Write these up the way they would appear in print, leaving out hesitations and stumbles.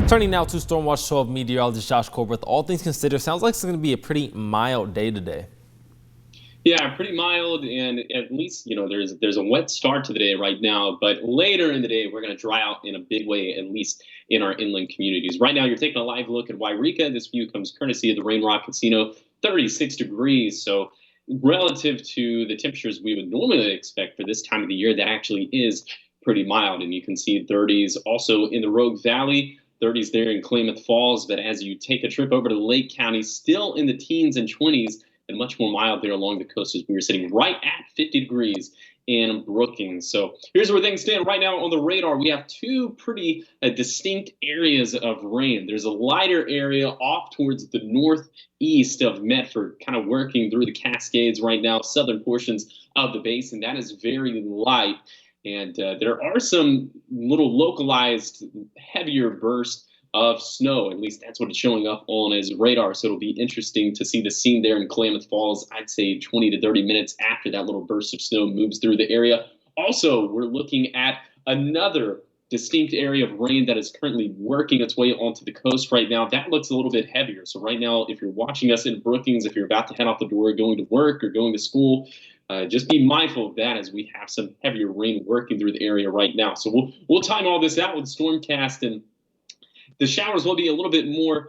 Turning now to Stormwatch 12 meteorologist Josh Colbert. All things considered, sounds like it's going to be a pretty mild day today. Yeah, pretty mild, and at least there's a wet start to the day right now. But later in the day, we're going to dry out in a big way, at least in our inland communities. Right now, you're taking a live look at Wairika. This view comes courtesy of the Rain Rock Casino, 36 degrees. So relative to the temperatures we would normally expect for this time of the year, that actually is pretty mild. And you can see 30s also in the Rogue Valley. 30s there in Klamath Falls, but as you take a trip over to Lake County, still in the teens and 20s, and much more mild there along the coast as we are sitting right at 50 degrees in Brookings. So here's where things stand right now on the radar. We have two pretty distinct areas of rain. There's a lighter area off towards the northeast of Medford, kind of working through the Cascades right now, southern portions of the basin. That is very light. And there are some little localized heavier bursts of snow. At least that's what it's showing up on his radar. So it'll be interesting to see the scene there in Klamath Falls, I'd say 20 to 30 minutes after that little burst of snow moves through the area. Also, we're looking at another distinct area of rain that is currently working its way onto the coast right now. That looks a little bit heavier. So right now, if you're watching us in Brookings, if you're about to head out the door, going to work or going to school, just be mindful of that as we have some heavier rain working through the area right now. So we'll time all this out with Stormcast, and the showers will be a little bit more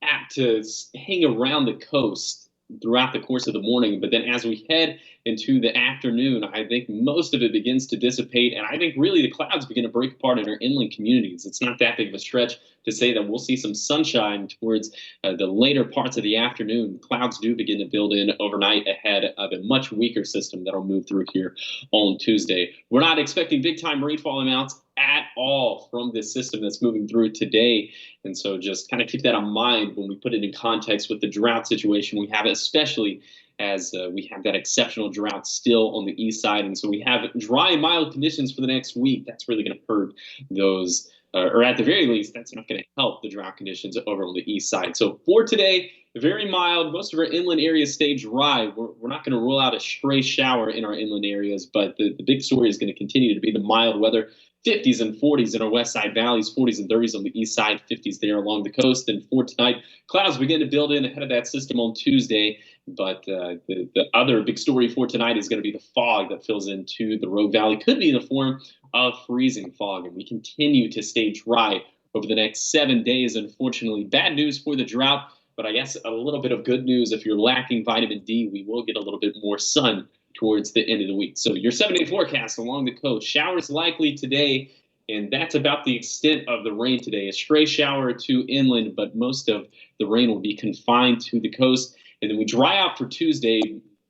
apt to hang around the coast throughout the course of the morning. But then as we head into the afternoon, I think most of it begins to dissipate. And I think really the clouds begin to break apart in our inland communities. It's not that big of a stretch to say that we'll see some sunshine towards the later parts of the afternoon. Clouds do begin to build in overnight ahead of a much weaker system that'll move through here on Tuesday. We're not expecting big time rainfall amounts at all from this system that's moving through today. And so just kind of keep that in mind when we put it in context with the drought situation we have, especially as we have that exceptional drought still on the east side. And so we have dry and mild conditions for the next week. That's really going to hurt those, or at the very least, that's not going to help the drought conditions over on the east side. So for today, very mild. Most of our inland areas stay dry. We're not going to rule out a stray shower in our inland areas, but the big story is going to continue to be the mild weather. 50s and 40s in our west side valleys, 40s and 30s on the east side, 50s there along the coast. And for tonight, clouds begin to build in ahead of that system on Tuesday. But the other big story for tonight is going to be the fog that fills into the Rogue Valley. Could be in the form of freezing fog. And we continue to stay dry over the next 7 days. Unfortunately, bad news for the drought. But I guess a little bit of good news. If you're lacking vitamin D, we will get a little bit more sun towards the end of the week. So your 7-day forecast along the coast, showers likely today, and that's about the extent of the rain today. A stray shower or two inland, but most of the rain will be confined to the coast. And then we dry out for Tuesday,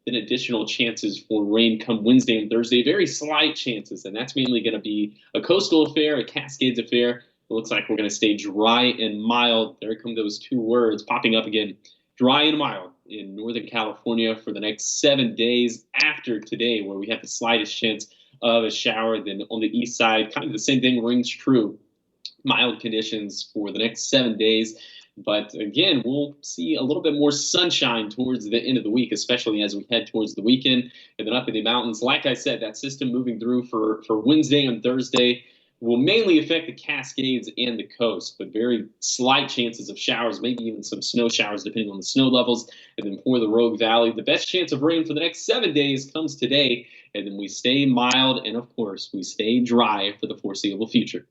then additional chances for rain come Wednesday and Thursday, very slight chances, and that's mainly going to be a coastal affair, a Cascades affair. It looks like we're going to stay dry and mild. There come those two words popping up again, dry and mild in Northern California for the next 7 days after today, where we have the slightest chance of a shower. Then on the east side, kind of the same thing rings true. Mild conditions for the next 7 days. But again, we'll see a little bit more sunshine towards the end of the week, especially as we head towards the weekend. And then up in the mountains, like I said, that system moving through for Wednesday and Thursday will mainly affect the Cascades and the coast, but very slight chances of showers, maybe even some snow showers depending on the snow levels. And then for the Rogue Valley, the best chance of rain for the next 7 days comes today, and then we stay mild, and of course, we stay dry for the foreseeable future.